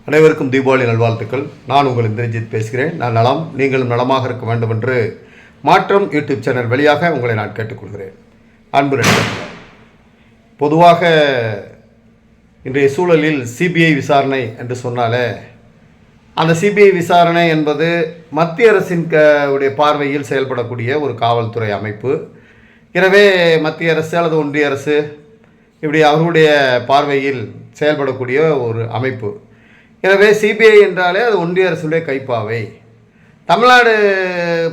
அனைவருக்கும் தீபாவளி நல்வாழ்த்துக்கள். நான் உங்கள் இந்திரஜித் பேசுகிறேன். நான் நலம், நீங்களும் நலமாக இருக்க வேண்டும் என்று மாற்றம் யூடியூப் சேனல் வழியாக உங்களை நான் கேட்டுக்கொள்கிறேன். அன்பு நண்பர்களே, பொதுவாக இன்றைய சூழலில் சிபிஐ விசாரணை என்று சொன்னாலே அந்த சிபிஐ விசாரணை என்பது மத்திய அரசின் உடைய பார்வையில் செயல்படக்கூடிய ஒரு காவல்துறை அமைப்பு. எனவே மத்திய அரசு அல்லது ஒன்றிய அரசு இப்படி அவர்களுடைய பார்வையில் செயல்படக்கூடிய ஒரு அமைப்பு. எனவே சிபிஐ என்றாலே அது ஒன்றிய அரசுடைய கைப்பாவை. தமிழ்நாடு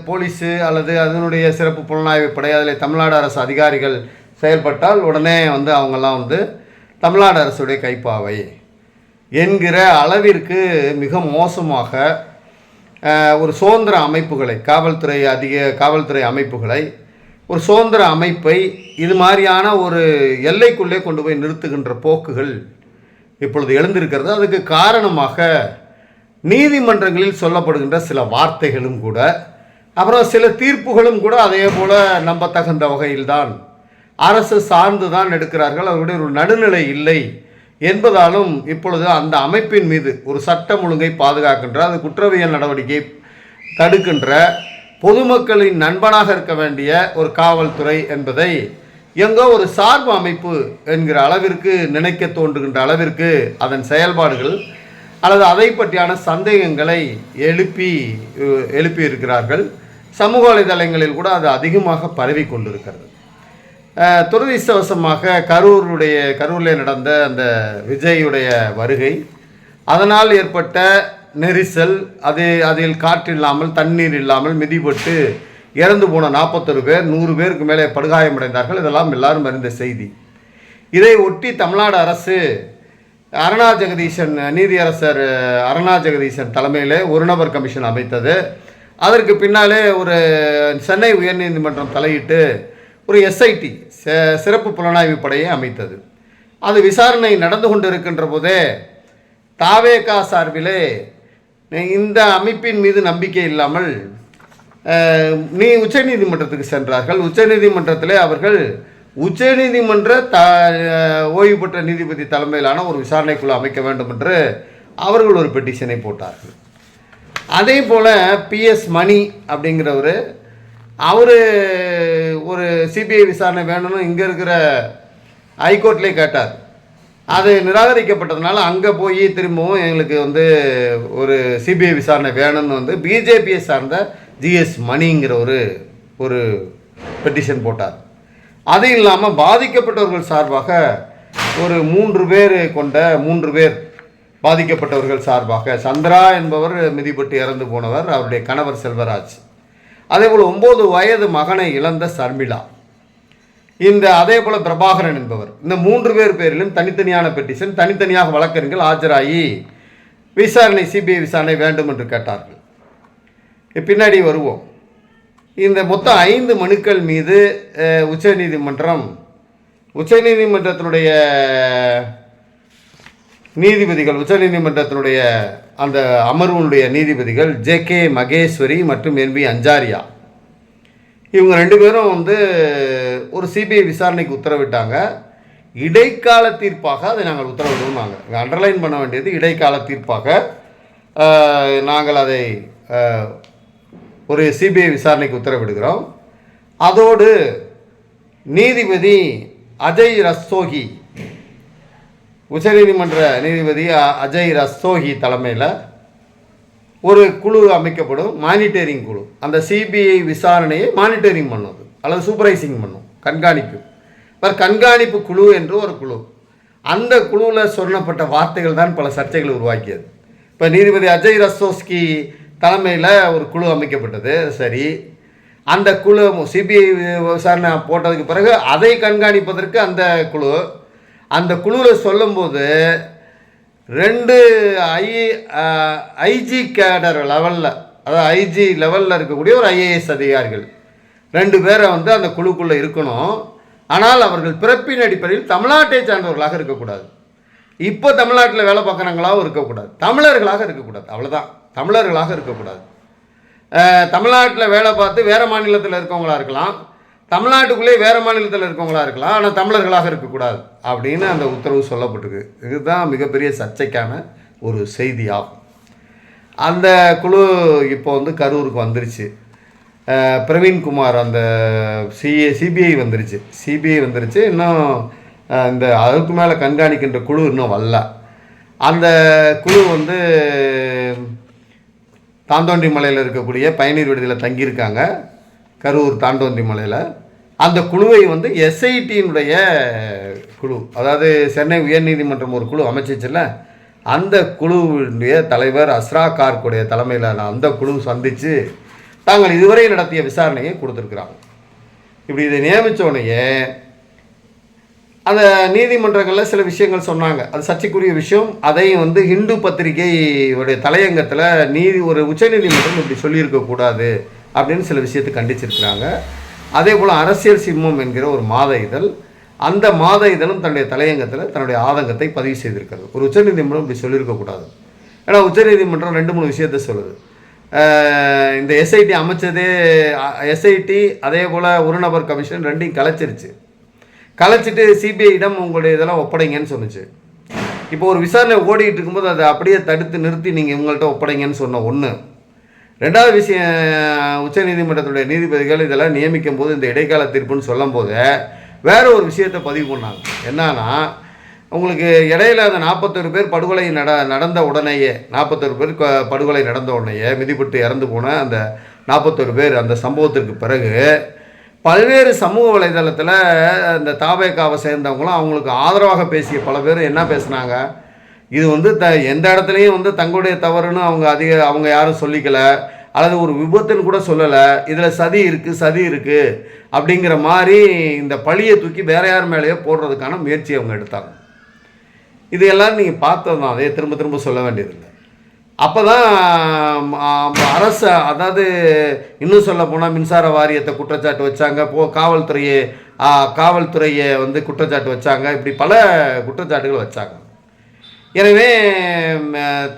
போலீஸு அல்லது அதனுடைய சிறப்பு புலனாய்வு படை, அதில் தமிழ்நாடு அரசு அதிகாரிகள் செயல்பட்டால் உடனே அவங்கெல்லாம் தமிழ்நாடு அரசுடைய கைப்பாவை என்கிற அளவிற்கு மிக மோசமாக ஒரு சுதந்திர அமைப்புகளை, காவல்துறை அமைப்புகளை, ஒரு சுதந்திர அமைப்பை இது மாதிரியான ஒரு எல்லைக்குள்ளே கொண்டு போய் நிறுத்துகின்ற போக்குகள் இப்பொழுது எழுந்திருக்கிறது. அதுக்கு காரணமாக நீதிமன்றங்களில் சொல்லப்படுகின்ற சில வார்த்தைகளும் கூட, அப்புறம் சில தீர்ப்புகளும் கூட அதே போல் நம்பத்தகுந்த வகையில்தான் அரசு சார்ந்து தான் எடுக்கிறார்கள். அவர்களுடைய ஒரு நடுநிலை இல்லை என்பதாலும் இப்பொழுது அந்த அமைப்பின் மீது ஒரு சட்டம் ஒழுங்கை பாதுகாக்கின்ற, அது குற்றவியல் நடவடிக்கை தடுக்கின்ற, பொதுமக்களின் நண்பனாக இருக்க வேண்டிய ஒரு காவல்துறை என்பதை எங்கோ ஒரு சார்பு அமைப்பு என்கிற அளவிற்கு நினைக்க தோன்றுகின்ற அளவிற்கு அதன் செயல்பாடுகள் அல்லது அதை பற்றியான சந்தேகங்களை எழுப்பி இருக்கிறார்கள். சமூக வலைதளங்களில் கூட அது அதிகமாக பரவி கொண்டிருக்கிறது. துரதிர்ஷ்டவசமாக கரூரில் நடந்த அந்த விஜயுடைய வருகை, அதனால் ஏற்பட்ட நெரிசல், அதில் காற்றில்லாமல் தண்ணீர் இல்லாமல் மிதிப்பட்டு இறந்து போன 41 பேர், 100 பேருக்கு மேலே படுகாயமடைந்தார்கள். இதெல்லாம் எல்லாரும் அறிந்த செய்தி. இதை ஒட்டி தமிழ்நாடு அரசு நீதியரசர் அருணா ஜெகதீசன் தலைமையில் ஒரு நபர் கமிஷன் அமைத்தது. அதற்கு பின்னாலே ஒரு சென்னை உயர்நீதிமன்றம் தலையிட்டு ஒரு எஸ்ஐடி சிறப்பு புலனாய்வு படையை அமைத்தது. அது விசாரணை நடந்து கொண்டு இருக்கின்ற போதே தாவேகா சார்பிலே இந்த அமைப்பின் மீது நம்பிக்கை இல்லாமல் உச்சநீதிமன்றத்துக்கு சென்றார்கள். உச்சநீதிமன்றத்திலே அவர்கள் உச்சநீதிமன்ற ஓய்வு பெற்ற நீதிபதி தலைமையிலான ஒரு விசாரணைக்குழு அமைக்க வேண்டும் என்று அவர்கள் ஒரு பெட்டிஷனை போட்டார்கள். அதே போல் பிஎஸ் மணி அப்படிங்கிறவர், அவர் ஒரு சிபிஐ விசாரணை வேணும்னு இங்கே இருக்கிற ஹைகோர்ட்லேயே கேட்டார். அது நிராகரிக்கப்பட்டதுனால அங்கே போய் திரும்பவும் எங்களுக்கு ஒரு சிபிஐ விசாரணை வேணும்னு பிஜேபியை சார்ந்த ஜிஎஸ் மணிங்கிற ஒரு பெட்டிஷன் போட்டார். அது இல்லாமல் பாதிக்கப்பட்டவர்கள் சார்பாக ஒரு 3 பேர் பாதிக்கப்பட்டவர்கள் சார்பாக சந்திரா என்பவர் மிதிப்பட்டு இறந்து போனவர், அவருடைய கணவர் செல்வராஜ், அதேபோல் 9 வயது மகனை இழந்த சர்மிளா, அதே போல் பிரபாகரன் என்பவர், இந்த 3 பேரிலும் தனித்தனியான பெட்டிஷன், தனித்தனியாக வழக்கறிஞர்கள் ஆஜராகி சிபிஐ விசாரணை வேண்டும் என்று கேட்டார்கள். பின்னாடி வருவோம். இந்த மொத்தம் 5 மனுக்கள் மீது உச்சநீதிமன்றத்தினுடைய நீதிபதிகள், உச்சநீதிமன்றத்தினுடைய அந்த அமர்வுடைய நீதிபதிகள் ஜே.கே. மகேஸ்வரி மற்றும் என்பி அஞ்சாரியா, இவங்க 2 பேரும் ஒரு சிபிஐ விசாரணைக்கு உத்தரவிட்டாங்க. இடைக்கால தீர்ப்பாக அதை நாங்கள் உத்தரவிடுவோம். நாங்கள் அண்டர்லைன் பண்ண வேண்டியது இடைக்கால தீர்ப்பாக நாங்கள் அதை ஒரு சிபிஐ விசாரணைக்கு உத்தரவிடுகிறோம். அதோடு நீதிபதி அஜய் ரஸ்தோகி, உச்சநீதிமன்ற நீதிபதி அஜய் ரஸ்தோகி தலைமையில் ஒரு குழு அமைக்கப்படும், மானிட்டரிங் குழு. அந்த சிபிஐ விசாரணையை மானிட்டரிங் பண்ணுவது அல்லது சூப்பர்வைசிங் பண்ணும், கண்காணிக்கும். கண்காணிப்பு குழு என்று ஒரு குழு. அந்த குழுவில் சொல்லப்பட்ட வார்த்தைகள் தான் பல சர்ச்சைகளை உருவாக்கியது. இப்போ நீதிபதி அஜய் ரஸ்தோஸ்கி தலைமையில் ஒரு குழு அமைக்கப்பட்டது. சரி, அந்த குழு சிபிஐ விசாரணை போட்டதுக்கு பிறகு அதை கண்காணிப்பதற்கு அந்த குழுவில் சொல்லும்போது 2 ஐஜி கேடர் லெவலில், அதாவது ஐஜி லெவலில் இருக்கக்கூடிய ஒரு ஐஏஎஸ் அதிகாரிகள் 2 பேரை அந்த குழுக்குள்ளே இருக்கணும். ஆனால் அவர்கள் பிறப்பின் அடிப்படையில் தமிழ்நாட்டை சார்ந்தவர்களாக இருக்கக்கூடாது. இப்போ தமிழ்நாட்டில் வேலை பார்க்குறவங்களாகவும் இருக்கக்கூடாது, தமிழர்களாக இருக்கக்கூடாது. அவ்வளோதான், தமிழர்களாக இருக்கக்கூடாது. தமிழ்நாட்டில் வேலை பார்த்து வேறு மாநிலத்தில் இருக்கவங்களா இருக்கலாம், தமிழ்நாட்டுக்குள்ளே வேறு மாநிலத்தில் இருக்கவங்களா இருக்கலாம், ஆனால் தமிழர்களாக இருக்கக்கூடாது அப்படின்னு அந்த உத்தரவு சொல்லப்பட்டிருக்கு. இதுதான் மிகப்பெரிய சர்ச்சைக்கான ஒரு செய்தியாகும். அந்த குழு இப்போ வந்து கரூருக்கு வந்துருச்சு. பிரவீன்குமார் அந்த சிபிஐ வந்துருச்சு. இன்னும் இந்த அதுக்கு மேலே கண்காணிக்கின்ற குழு இன்னும் வரல. அந்த குழு வந்து தாந்தோன்றி மலையில் இருக்கக்கூடிய பயணியர் விடுதியில் தங்கியிருக்காங்க, கரூர் தாந்தோன்றி மலையில். அந்த குழுவை வந்து எஸ்ஐடியினுடைய குழு, அதாவது சென்னை உயர்நீதிமன்றம் ஒரு குழு அமைச்சிச்சுல, அந்த குழுவுடைய தலைவர் அஸ்ரா கார்க்குடைய தலைமையிலான அந்த குழு சந்தித்து தாங்கள் இதுவரை நடத்திய விசாரணையை கொடுத்துருக்குறாங்க. இப்படி இதை நியமித்தோடனேயே அந்த நீதிமன்றங்களில் சில விஷயங்கள் சொன்னாங்க, அது சர்ச்சைக்குரிய விஷயம். அதையும் வந்து ஹிந்து பத்திரிகையுடைய தலையங்கத்தில் ஒரு உச்சநீதிமன்றம் இப்படி சொல்லியிருக்கக்கூடாது அப்படின்னு சில விஷயத்தை கண்டிச்சிருக்கிறாங்க. அதே போல் அரசியல் சிம்மம் என்கிற ஒரு மாத இதழ், அந்த மாத இதழும் தன்னுடைய தலையங்கத்தில் தன்னுடைய ஆதங்கத்தை பதிவு செய்திருக்கிறது. ஒரு உச்சநீதிமன்றம் இப்படி சொல்லியிருக்கக்கூடாது. ஏன்னா உச்சநீதிமன்றம் 2-3 விஷயத்தை சொல்லுது. இந்த எஸ்ஐடி அமைச்சதே எஸ்ஐடி அதே போல் ஒரு நபர் கமிஷன் ரெண்டையும் கலைச்சிட்டு சிபிஐயிடம் உங்களுடைய இதெல்லாம் ஒப்படைங்கன்னு சொன்னிச்சு. இப்போ ஒரு விசாரணை ஓடிக்கிட்டு இருக்கும்போது அதை அப்படியே தடுத்து நிறுத்தி நீங்கள் இவங்கள்ட்ட ஒப்படைங்கன்னு சொன்ன ஒன்று. ரெண்டாவது விஷயம், உச்சநீதிமன்றத்துடைய நீதிபதிகள் இதெல்லாம் நியமிக்கும் போது இந்த இடைக்கால தீர்ப்புன்னு சொல்லும் போது வேறு ஒரு விஷயத்தை பதிவு பண்ணாங்க. என்னன்னா, உங்களுக்கு இடையில அந்த 41 பேர் படுகொலை நடந்த உடனேயே 41 பேர் படுகொலை நடந்த உடனேயே மிதிப்பட்டு இறந்து போன அந்த 41 பேர் அந்த சம்பவத்திற்கு பிறகு பல்வேறு சமூக வலைதளத்தில் இந்த தாவேக்காவை சேர்ந்தவங்களும் அவங்களுக்கு ஆதரவாக பேசிய பல பேர் என்ன பேசுனாங்க, இது வந்து எந்த இடத்துலையும் வந்து தங்களுடைய தவறுன்னு அவங்க யாரும் சொல்லிக்கலை, அல்லது ஒரு விபத்துன்னு கூட சொல்லலை, இதில் சதி இருக்குது அப்படிங்கிற மாதிரி இந்த பழியை தூக்கி வேற யார் மேலேயோ போடுறதுக்கான முயற்சி அவங்க எடுத்தாங்க. இது எல்லாம் நீங்கள் பார்த்தது தான், அதே திரும்ப சொல்ல வேண்டியதில்லை. அப்போ தான் அரசு, அதாவது இன்னும் சொல்ல போனால் மின்சார வாரியத்தை குற்றச்சாட்டு வச்சாங்க, காவல்துறையை வந்து குற்றச்சாட்டு வச்சாங்க, இப்படி பல குற்றச்சாட்டுகள் வச்சாங்க. எனவே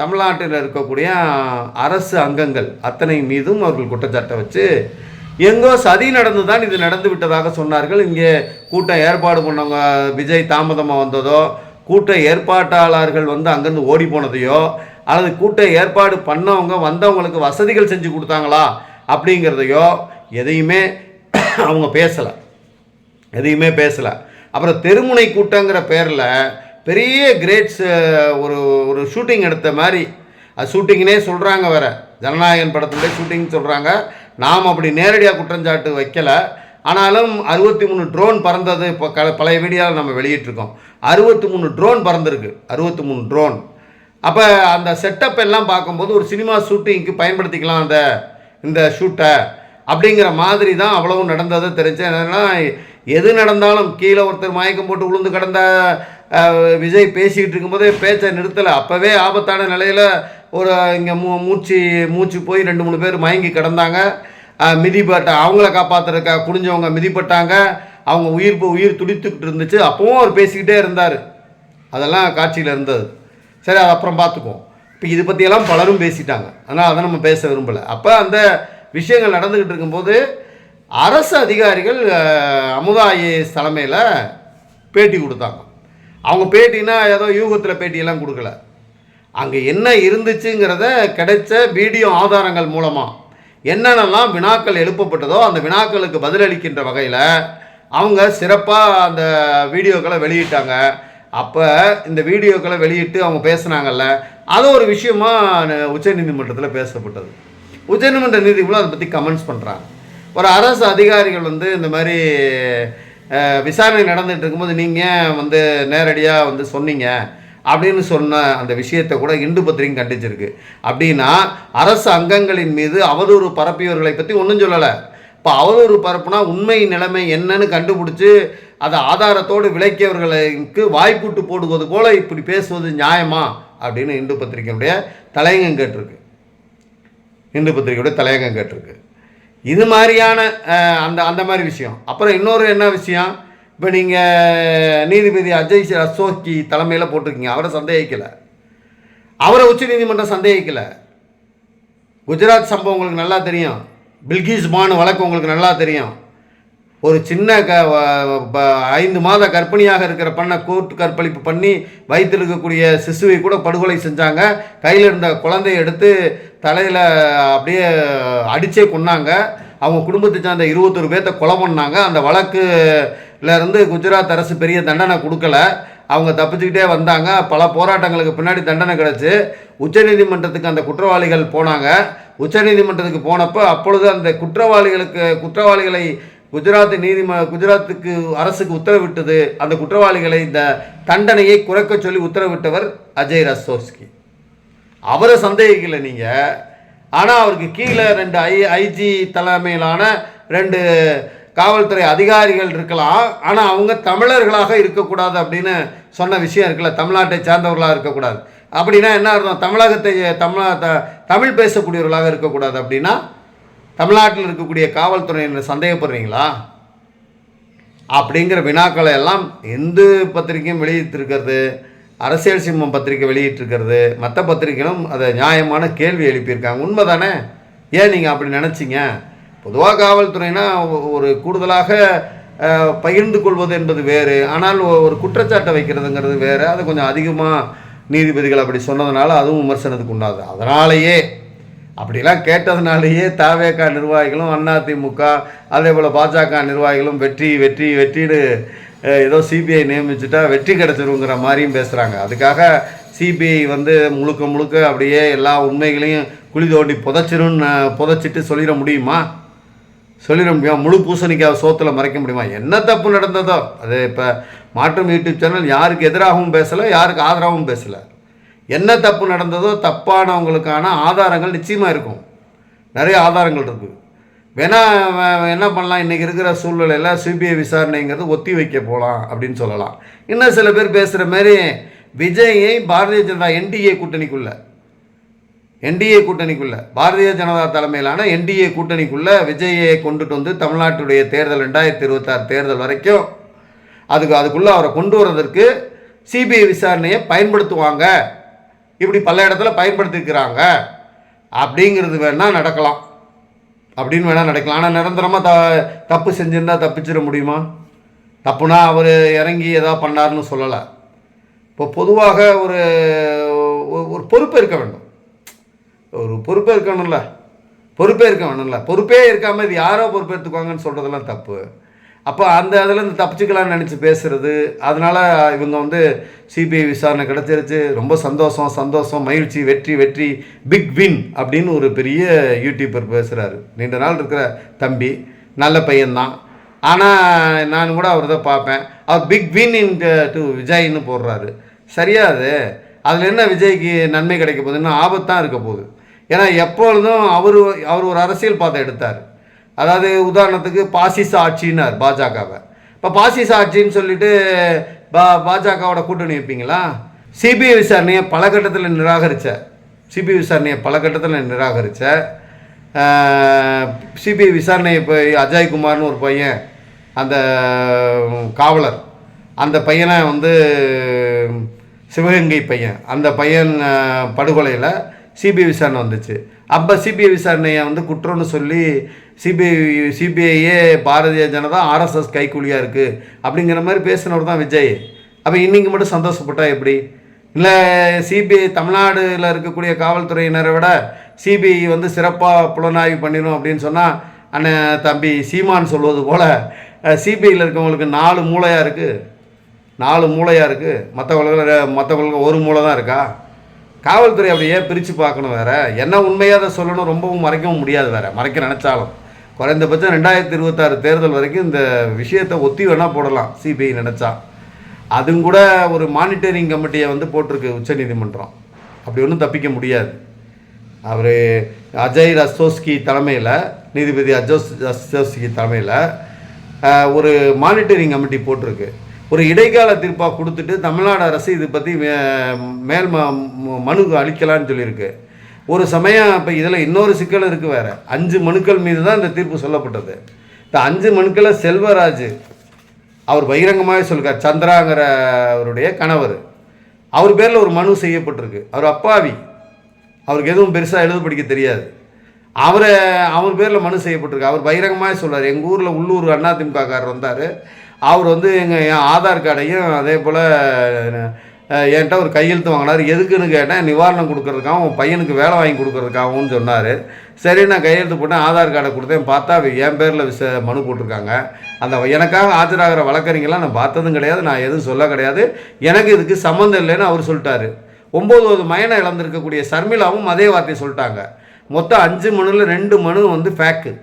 தமிழ்நாட்டில் இருக்கக்கூடிய அரசு அங்கங்கள் அத்தனை மீதும் அவர்கள் குற்றச்சாட்டை வச்சு எங்கோ சதி நடந்து தான் இது நடந்து விட்டதாக சொன்னார்கள். இங்கே கூட்டம் ஏற்பாடு பண்ணவங்க விஜய் தாமதமாக வந்ததோ, கூட்ட ஏற்பாட்டாளர்கள் வந்து அங்கேருந்து ஓடி போனதையோ, அல்லது கூட்ட ஏற்பாடு பண்ணவங்க வந்தவங்களுக்கு வசதிகள் செஞ்சு கொடுத்தாங்களா அப்படிங்கிறதையோ எதையுமே அவங்க பேசலை. அப்புறம் தெருமுனை கூட்டங்கிற பேரில் பெரிய கிரேட்ஸ் ஒரு ஷூட்டிங் எடுத்த மாதிரி, அது ஷூட்டிங்னே சொல்கிறாங்க, வேறு ஜனநாயகன் படத்துடைய ஷூட்டிங் சொல்கிறாங்க. நாம் அப்படி நேரடியாக குற்றஞ்சாட்டு வைக்கலை. ஆனாலும் 63 ட்ரோன் பறந்தது. இப்போ பழைய வீடியோவில் நம்ம வெளியிட்டிருக்கோம். 63 ட்ரோன் பறந்துருக்கு, 63 ட்ரோன். அப்போ அந்த செட்டப் எல்லாம் பார்க்கும்போது ஒரு சினிமா ஷூட்டிங்க்கு பயன்படுத்திக்கலாம் இந்த ஷூட்டை அப்படிங்கிற மாதிரி தான் அவ்வளவும் நடந்தது தெரிஞ்சு. என்னன்னா, எது நடந்தாலும் கீழே ஒருத்தர் மயக்கம் போட்டு விழுந்து கிடந்த விஜய் பேசிக்கிட்டு இருக்கும்போதே பேச்சை நிறுத்தலை. அப்போவே ஆபத்தான நிலையில் ஒரு இங்கே மூச்சு போய் 2-3 பேர் மயங்கி கிடந்தாங்க. மிதிப்பட்ட அவங்கள காப்பாற்றுறக்கா குடிஞ்சவங்க மிதிப்பட்டாங்க. அவங்க உயிர் துடித்துக்கிட்டு இருந்துச்சு. அப்போவும் அவர் பேசிக்கிட்டே இருந்தார். அதெல்லாம் காட்சியில் இருந்தது. சரி, அது அப்புறம் பார்த்துக்குவோம். இப்போ இது பற்றியெல்லாம் பலரும் பேசிட்டாங்க, ஆனால் அதை நம்ம பேச விரும்பலை. அப்போ அந்த விஷயங்கள் நடந்துக்கிட்டு இருக்கும்போது அரசு அதிகாரிகள் அமுதா ஐஏஎஸ் தலைமையில் பேட்டி கொடுத்தாங்க. அவங்க பேட்டினா ஏதோ யூகத்தில் பேட்டியெல்லாம் கொடுக்கல. அங்கே என்ன இருந்துச்சுங்கிறத கிடைச்ச வீடியோ ஆதாரங்கள் மூலமாக என்னென்னலாம் வினாக்கள் எழுப்பப்பட்டதோ அந்த வினாக்களுக்கு பதிலளிக்கின்ற வகையில் அவங்க சிறப்பாக அந்த வீடியோக்களை வெளியிட்டாங்க. அப்போ இந்த வீடியோக்களை வெளியிட்டு அவங்க பேசுனாங்கல்ல, அது ஒரு விஷயமாக உச்சநீதிமன்றத்தில் பேசப்பட்டது. உச்சநீதிமன்ற நீதிபதிகளும் அதை பற்றி கமெண்ட்ஸ் பண்ணுறாங்க. ஒரு அரசு அதிகாரிகள் வந்து இந்த மாதிரி விசாரணை நடந்துகிட்டு இருக்கும்போது நீங்கள் வந்து நேரடியாக வந்து சொன்னீங்க அப்படின்னு சொன்ன அந்த விஷயத்தை கூட இந்து பத்திரிகை கண்டிச்சிருக்கு. அப்படின்னா அரசு அங்கங்களின் மீது அவதூறு பரப்பியவர்களை பற்றி ஒன்றும் சொல்லலை. இப்போ அவதூறு பரப்புனா உண்மை நிலைமை என்னன்னு கண்டுபிடிச்சி அதை ஆதாரத்தோடு விளக்கியவர்களுக்கு வாய்ப்பூட்டு போடுவது போல இப்படி பேசுவது நியாயமா அப்படின்னு இந்து பத்திரிகையுடைய தலையங்கம் கேட்டிருக்கு. இது மாதிரியான அந்த மாதிரி விஷயம். அப்புறம் இன்னொரு என்ன விஷயம், இப்போ நீங்கள் நீதிபதி அஜய் ரஸ்தோகி தலைமையில் போட்டிருக்கீங்க, அவரை சந்தேகிக்கலை, அவரை உச்ச நீதிமன்றம் சந்தேகிக்கலை. குஜராத் சம்பவம் உங்களுக்கு நல்லா தெரியும், பில்கிஸ் பானு வழக்கு உங்களுக்கு நல்லா தெரியும். ஒரு சின்ன 5 மாத கர்ப்பிணியாக இருக்கிற பெண்ணை கோர்ட் கற்பழிப்பு பண்ணி வயிற்றில் இருக்கக்கூடிய சிசுவை கூட படுகொலை செஞ்சாங்க. கையில் இருந்த குழந்தையை எடுத்து தலையில் அப்படியே அடித்தே கொன்னாங்க. அவங்க குடும்பத்தை சார்ந்த 21 பேர்த்த கொலை பண்ணாங்க. அந்த வழக்குலேருந்து குஜராத் அரசு பெரிய தண்டனை கொடுக்கல. அவங்க தப்பிச்சுக்கிட்டே வந்தாங்க. பல போராட்டங்களுக்கு பின்னாடி தண்டனை கிடச்சி உச்சநீதிமன்றத்துக்கு அந்த குற்றவாளிகள் போனாங்க. உச்சநீதிமன்றத்துக்கு போனப்போ அப்பொழுது அந்த குற்றவாளிகளை குஜராத்துக்கு அரசுக்கு உத்தரவிட்டது. அந்த குற்றவாளிகளை இந்த தண்டனையை குறைக்க சொல்லி உத்தரவிட்டவர் அஜய் ரஸ்தோஸ்கி. அவரை சந்தேகிக்கல நீங்கள். ஆனால் அவருக்கு கீழே 2 ஐஜி தலைமையிலான 2 காவல்துறை அதிகாரிகள் இருக்கலாம். ஆனால் அவங்க தமிழர்களாக இருக்கக்கூடாது அப்படின்னு சொன்ன விஷயம் இருக்குல்ல. தமிழ்நாட்டை சார்ந்தவர்களாக இருக்கக்கூடாது அப்படின்னா என்ன அர்த்தம்? தமிழ் பேசக்கூடியவர்களாக இருக்கக்கூடாது அப்படின்னா தமிழ்நாட்டில் இருக்கக்கூடிய காவல்துறையினர் சந்தேகப்படுறீங்களா அப்படிங்கிற வினாக்களை எல்லாம் எந்த பத்திரிகையும் வெளியிட்டிருக்கிறது, அரசியல் சிம்மம் பத்திரிகை வெளியிட்டிருக்கிறது, மற்ற பத்திரிகைகளும் அதை நியாயமான கேள்வி எழுப்பியிருக்காங்க. உண்மை தானே? ஏன் நீங்கள் அப்படி நினச்சிங்க? பொதுவாக காவல்துறைனா ஒரு கூடுதலாக பகிர்ந்து கொள்வது என்பது வேறு, ஆனால் ஒரு குற்றச்சாட்டை வைக்கிறதுங்கிறது வேறு. அது கொஞ்சம் அதிகமாக நீதிபதிகள் அப்படி சொன்னதுனால அதுவும் விமர்சனத்துக்கு உண்டாது. அதனாலேயே அப்படிலாம் கேட்டதுனாலேயே தவேக நிர்வாகிகளும் அதிமுக அதே போல் பாஜக நிர்வாகிகளும் வெற்றின்னு ஏதோ சிபிஐ நியமிச்சுட்டா வெற்றி கிடச்சிருங்கிற மாதிரியும் பேசுகிறாங்க. அதுக்காக சிபிஐ முழுக்க அப்படியே எல்லா உண்மைகளையும் குழி தோண்டி புதைச்சிட்டு சொல்லிட முடியுமா? முழு பூசணிக்காய் சோத்தில் மறைக்க முடியுமா? என்ன தப்பு நடந்ததோ அது இப்போ மாற்றம் யூடியூப் சேனல் யாருக்கு எதிராகவும் பேசலை, யாருக்கு ஆதரவாகவும் பேசலை. என்ன தப்பு நடந்ததோ தப்பானவங்களுக்கான ஆதாரங்கள் நிச்சயமாக இருக்கும். நிறைய ஆதாரங்கள் இருக்குது. வேணால் என்ன பண்ணலாம், இன்றைக்கி இருக்கிற சூழ்நிலையில் சிபிஐ விசாரணைங்கிறது ஒத்தி வைக்க போகலாம் அப்படின்னு சொல்லலாம். இன்னும் சில பேர் பேசுகிற மாதிரி விஜயை பாரதிய ஜனதா என்டிஏ கூட்டணிக்குள்ளே பாரதிய ஜனதா தலைமையிலான என்டிஏ கூட்டணிக்குள்ளே விஜயை கொண்டுட்டு வந்து தமிழ்நாட்டுடைய தேர்தல் 2026 தேர்தல் வரைக்கும் அதுக்குள்ளே அவரை கொண்டு வர்றதற்கு சிபிஐ விசாரணையை பயன்படுத்துவாங்க, இப்படி பல இடத்துல பயன்படுத்திக்கிறாங்க அப்படிங்கிறது வேணால் நடக்கலாம் ஆனால் நிரந்தரமாக தப்பு செஞ்சுருந்தால் தப்பிச்சிட முடியுமா? தப்புனா அவர் இறங்கி ஏதாவது பண்ணார்னு சொல்லலை. இப்போ பொதுவாக ஒரு பொறுப்பு இருக்க வேண்டும். பொறுப்பே இருக்க வேணும்ல. பொறுப்பே இருக்காமல் இது யாரோ பொறுப்பேற்றுக்குவாங்கன்னு சொல்கிறதெல்லாம் தப்பு. அப்போ அந்த இதுலேருந்து தப்பிச்சுக்கலான்னு நினச்சி பேசுகிறது. அதனால் இவங்க சிபிஐ விசாரணை கிடச்சிருச்சு, ரொம்ப சந்தோஷம், மகிழ்ச்சி, வெற்றி, பிக் வின் அப்படின்னு ஒரு பெரிய யூடியூபர் பேசுகிறாரு. நீண்ட நாள் இருக்கிற தம்பி, நல்ல பையன்தான். ஆனால் நான் கூட அவர் தான் பார்ப்பேன். அவர் பிக் வின் இன் டு விஜய்னு போடுறாரு. சரியா? அதில் என்ன விஜய்க்கு நன்மை கிடைக்க போகுது? இன்னும் ஆபத்தான் இருக்க போகுது. ஏன்னா எப்பொழுதும் அவர் ஒரு அரசியல் பாதை எடுத்தார். அதாவது உதாரணத்துக்கு பாசிச ஆட்சின்னார் பாஜகவை. இப்போ பாசிச ஆட்சின்னு சொல்லிட்டு பாஜகவோட கூட்டணி வைப்பீங்களா? சிபிஐ விசாரணையை பல கட்டத்தில் நிராகரித்த சிபிஐ விசாரணையை இப்போ அஜய்குமார்னு ஒரு பையன், அந்த காவலர், அந்த பையனை சிவகங்கை பையன், அந்த பையன் படுகொலையில் சிபிஐ விசாரணை வந்துச்சு. அப்போ சிபிஐ விசாரணையை குற்றம்னு சொல்லி சிபிஐயே பாரதிய ஜனதா ஆர்எஸ்எஸ் கைக்கூலியாக இருக்குது அப்படிங்கிற மாதிரி பேசினவர் தான் விஜய். அப்போ இன்றைக்கி மட்டும் சந்தோஷப்பட்டா எப்படி? இல்லை சிபிஐ தமிழ்நாடுல இருக்கக்கூடிய காவல்துறையினரை விட சிபிஐ சிறப்பாக புலனாய்வு பண்ணிடும் அப்படின்னு சொன்னால் அண்ணன் தம்பி சீமான் சொல்வது போல் சிபிஐயில் இருக்கவங்களுக்கு 4 மூளையாக இருக்குது, மற்றவங்களுக்கு ஒரு மூளை தான் இருக்கா? காவல்துறை அப்படியே பிரித்து பார்க்கணும். வேறு என்ன உண்மையாக அதை சொல்லணும், ரொம்பவும் மறைக்கவும் முடியாது. மறைக்க நினச்சாலும் குறைந்தபட்சம் 2026 தேர்தல் வரைக்கும் இந்த விஷயத்தை ஒத்தி வேணால் போடலாம் சிபிஐ நினச்சா. அதுவும் கூட ஒரு மானிட்டரிங் கமிட்டியை போட்டிருக்கு உச்சநீதிமன்றம். அப்படி ஒன்றும் தப்பிக்க முடியாது. அவர் அஜய் ரஸ்தோஸ்கி தலைமையில், நீதிபதி ரஸ்தோஸ்கி தலைமையில் ஒரு மானிட்டரிங் கமிட்டி போட்டிருக்கு. ஒரு இடைக்கால தீர்ப்பாக கொடுத்துட்டு தமிழ்நாடு அரசு இது பற்றி மேல் மனு அளிக்கலான்னு சொல்லியிருக்கு. ஒரு சமயம் இப்போ இதில் இன்னொரு சிக்கல் இருக்குது. வேறு 5 மனுக்கள் மீது தான் இந்த தீர்ப்பு சொல்லப்பட்டது. இந்த 5 மனுக்களை செல்வராஜ் அவர் பகிரங்கமாகவே சொல்லியிருக்கார். சந்திராங்கிற அவருடைய கணவர், அவர் பேரில் ஒரு மனு செய்யப்பட்டிருக்கு. அவர் அப்பாவி, அவருக்கு எதுவும் பெருசாக எழுத படிக்க தெரியாது. அவர் பேரில் மனு செய்யப்பட்டிருக்கு. அவர் பகிரங்கமாக சொல்கிறார். எங்கள் ஊரில் உள்ளூர் அதிமுககாரர் வந்தார். அவர் வந்து என் ஆதார் கார்டையும் அதே போல் என்கிட்ட ஒரு கையெழுத்து வாங்கினார். எதுக்குன்னு கேட்டேன். நிவாரணம் கொடுக்கறதுக்காகவும் உன் பையனுக்கு வேலை வாங்கி கொடுக்கறதுக்காகவும் சொன்னார். சரி, நான் கையெழுத்து போட்டேன், ஆதார் கார்டை கொடுத்தேன். பார்த்தா என் பேரில் மனு போட்டிருக்காங்க. அந்த எனக்காக ஆஜராகிற வழக்கறிஞர்லாம் நான் பார்த்ததும் கிடையாது, நான் எதுவும் சொல்ல கிடையாது, எனக்கு இதுக்கு சம்மந்தம் இல்லைன்னு அவர் சொல்லிட்டாரு. 9 மயனை இழந்திருக்கக்கூடிய சர்மிளாவும் அதே வார்த்தையை சொல்லிட்டாங்க. மொத்தம் 5 மனுவில் 2 மனு வந்து ஃபேக்கு.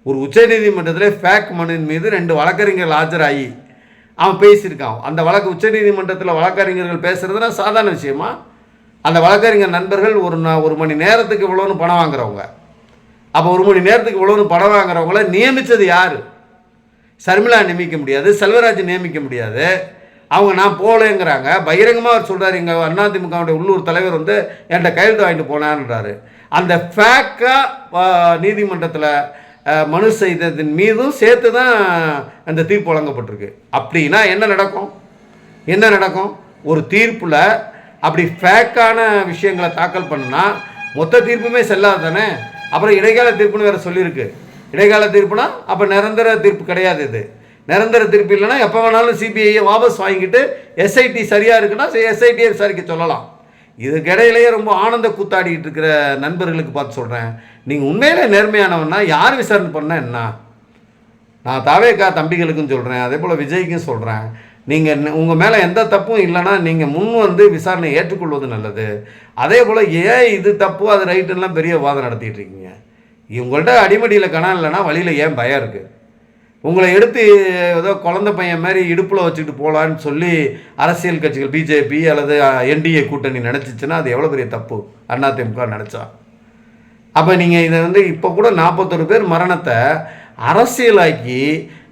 ஒரு உச்சநீதிமன்றத்தில் ஃபேக் மனுவின் மீது 2 வழக்கறிஞர்கள் ஆஜராகி அவன் பேசியிருக்கான். அந்த வழக்கு உச்சநீதிமன்றத்தில் வழக்கறிஞர்கள் பேசுகிறதுனா சாதாரண விஷயமா? அந்த வழக்கறிஞர் நண்பர்கள் ஒரு மணி நேரத்துக்கு இவ்வளோன்னு பணம் வாங்குறவங்க. அப்போ 1 மணி நேரத்துக்கு இவ்வளோன்னு பணம் வாங்குறவங்கள நியமித்தது யார்? சர்மிளா நியமிக்க முடியாது, செல்வராஜ் நியமிக்க முடியாது. அவங்க நான் போகலைங்கிறாங்க. பகிரங்கமாக அவர் சொல்கிறார், எங்கள் அதிமுகவுடைய உள்ளூர் தலைவர் வந்து என்கிட்ட கையெழுத்து வாங்கிட்டு போனான்றாரு. அந்த ஃபேக்காக நீதிமன்றத்தில் மனு செய்ததின் மீதும் சேர்த்து தான் அந்த தீர்ப்பு வழங்கப்பட்டிருக்கு. அப்படின்னா என்ன நடக்கும்? ஒரு தீர்ப்பில் அப்படி ஃபேக்கான விஷயங்களை தாக்கல் பண்ணால் மொத்த தீர்ப்புமே செல்லாது தானே. அப்புறம் இடைக்கால தீர்ப்புன்னு வேறு சொல்லியிருக்கு. இடைக்கால தீர்ப்புனா அப்போ நிரந்தர தீர்ப்பு கிடையாது. இது நிரந்தர தீர்ப்பு இல்லைன்னா எப்போ வேணாலும் சிபிஐயை வாபஸ் வாங்கிட்டு எஸ்ஐடி சரியாக இருக்குன்னா எஸ்ஐடியை விசாரிக்க சொல்லலாம். இதுக்கிடையிலேயே ரொம்ப ஆனந்த கூத்தாடிக்கிட்டு இருக்கிற நண்பர்களுக்கு பார்த்து சொல்கிறேன், நீங்கள் உண்மையிலே நேர்மையானவன்னா யார் விசாரணை பண்ணால் என்ன? நான் தாவேக்கா தம்பிகளுக்கும் சொல்கிறேன், அதே போல் விஜய்க்கும் சொல்கிறேன், நீங்கள் உங்கள் மேலே எந்த தப்பும் இல்லைன்னா நீங்கள் முன் வந்து விசாரணை ஏற்றுக்கொள்வது நல்லது. அதே போல் ஏன் இது தப்பு அது ரைட்டுலாம் பெரிய வாதம் நடத்திட்டு இருக்கீங்க? இவங்கள்ட்ட அடிமடியில் கணம் இல்லைன்னா வழியில் ஏன் பயம் இருக்குது? உங்களை எடுத்து ஏதோ குழந்தை பையன் மாதிரி இடுப்பில் வச்சுக்கிட்டு போகலான்னு சொல்லி அரசியல் கட்சிகள் பிஜேபி அல்லது என்டிஏ கூட்டணி நினச்சிச்சுன்னா அது எவ்வளோ பெரிய தப்பு அதிமுக நினச்சா. அப்போ நீங்கள் இதை வந்து இப்போ கூட 41 பேர் மரணத்தை அரசியலாக்கி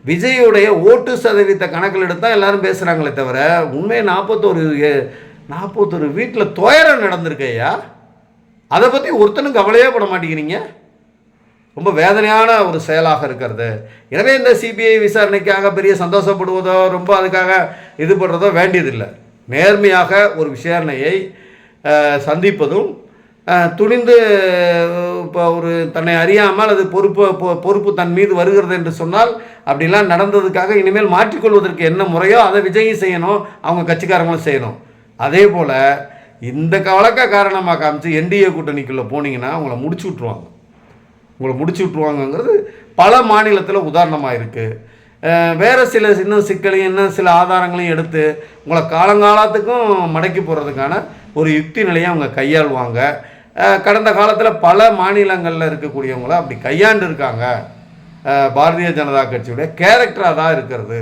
விஜயுடைய ஓட்டு சதவீத கணக்கில் எடுத்தால் எல்லாரும் பேசுகிறாங்களே தவிர உண்மையை 41 வீட்டில் துயரம் நடந்திருக்கையா, அதை பற்றி ஒருத்தனும் கவலையே பட மாட்டேங்கிறீங்க. ரொம்ப வேதனையான ஒரு செயலாக இருக்கிறது. எனவே இந்த சிபிஐ விசாரணைக்காக பெரிய சந்தோஷப்படுவதோ ரொம்ப அதுக்காக இது பண்ணுறதோ வேண்டியதில்லை. நேர்மையாக ஒரு விசாரணையை சந்திப்பதும் துணிந்து இப்போ ஒரு தன்னை அறியாமல் அது பொறுப்பு தன் மீது வருகிறது என்று சொன்னால் அப்படிலாம் நடந்ததுக்காக இனிமேல் மாற்றிக்கொள்வதற்கு என்ன முறையோ அதை விஜயும் செய்யணும், அவங்க கட்சிக்காரங்களும் செய்யணும். அதே போல் இந்த வழக்க காரணமாக காமிச்சு என்டிஏ கூட்டணிக்குள்ளே போனீங்கன்னா உங்களை முடிச்சு விட்ருவாங்கங்கிறது பல மாநிலத்தில் உதாரணமாக இருக்குது. வேறு சில இன்னும் சிக்கலையும் இன்னும் சில ஆதாரங்களையும் எடுத்து உங்களை காலங்காலத்துக்கும் மடக்கி போடுறதுக்கான ஒரு யுக்தி நிலையை அவங்க கையாளுவாங்க. கடந்த காலத்தில் பல மாநிலங்களில் இருக்கக்கூடியவங்கள அப்படி கையாண்டு இருக்காங்க. பாரதிய ஜனதா கட்சியுடைய கேரக்டராக தான் இருக்கிறது.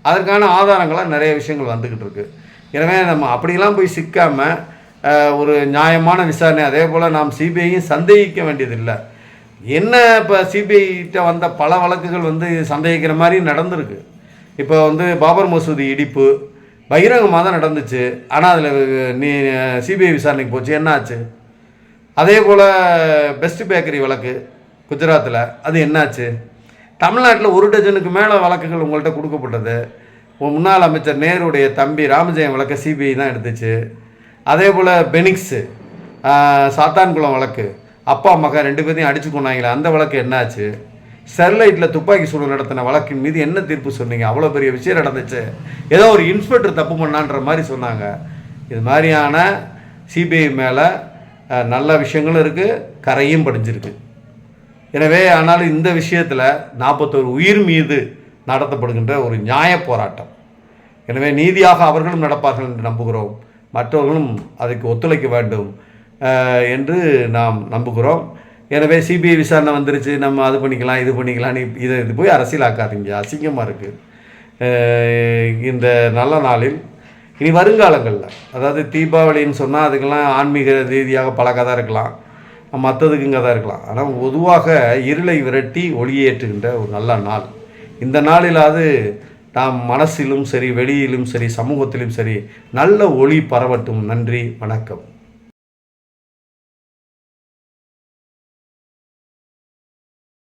அதற்கான ஆதாரங்களாக நிறைய விஷயங்கள் வந்துக்கிட்டு இருக்குது. எனவே நம்ம அப்படிலாம் போய் சிக்காமல் ஒரு நியாயமான விசாரணை, அதே போல் நாம் சிபிஐயும் சந்தேகிக்க வேண்டியதில்லை. என்ன இப்போ சிபிஐட்ட வந்த பல வழக்குகள் வந்து சந்தேகிக்கிற மாதிரி நடந்திருக்கு. இப்போ வந்து பாபர் மசூதி இடிப்பு பகிரங்கமாக தான் நடந்துச்சு, ஆனால் அதில் சிபிஐ விசாரணைக்கு போச்சு, என்ன ஆச்சு? அதே போல் பெஸ்ட் பேக்கரி வழக்கு குஜராத்தில் அது என்னாச்சு? தமிழ்நாட்டில் 1 டஜனுக்கு மேலே வழக்குகள் உங்கள்கிட்ட கொடுக்கப்பட்டது. முன்னாள் அமைச்சர் நேருடைய தம்பி ராமஜெயம் வழக்கை சிபிஐ தான் எடுத்துச்சு. அதே போல் பெனிக்ஸு சாத்தான்குளம் வழக்கு அப்பா மகன் 2 பேரையும் அடிச்சு கொண்டாங்களே அந்த வழக்கு என்னாச்சு? ஸ்டெர்லைட்டில் துப்பாக்கி சூடு நடத்தின வழக்கின் மீது என்ன தீர்ப்பு சொன்னீங்க? அவ்வளோ பெரிய விஷயம் நடந்துச்சு, ஏதோ ஒரு இன்ஸ்பெக்டர் தப்பு பண்ணான்ற மாதிரி சொன்னாங்க. இது மாதிரியான சிபிஐ மேலே நல்ல விஷயங்களும் இருக்குது, கரையும் படிஞ்சிருக்கு. எனவே ஆனாலும் இந்த விஷயத்தில் 41 உயிர் மீது நடத்தப்படுகின்ற ஒரு நியாய போராட்டம். எனவே நீதியாக அவர்களும் நடப்பார்கள் என்று நம்புகிறோம், மற்றவர்களும் அதுக்கு ஒத்துழைக்க வேண்டும் என்று நாம் நம்புகிறோம். எனவே சிபிஐ விசாரணை வந்துருச்சு, நம்ம அது பண்ணிக்கலாம் இது பண்ணிக்கலாம், இது போய் அரசியலாக்காதீங்க, அசிங்கமாக இருக்குது. இந்த நல்ல நாளில் இனி வருங்காலங்களில், அதாவது தீபாவளின்னு சொன்னால் அதுக்கெல்லாம் ஆன்மீக ரீதியாக பல கதை இருக்கலாம், மற்றதுக்கும் கதை இருக்கலாம். ஆனால் பொதுவாக இருளை விரட்டி ஒளியேற்றுகின்ற ஒரு நல்ல நாள். இந்த நாளிலாவது நாம் மனசிலும் சரி வெளியிலும் சரி சமூகத்திலும் சரி நல்ல ஒளி பரவட்டும். நன்றி, வணக்கம்.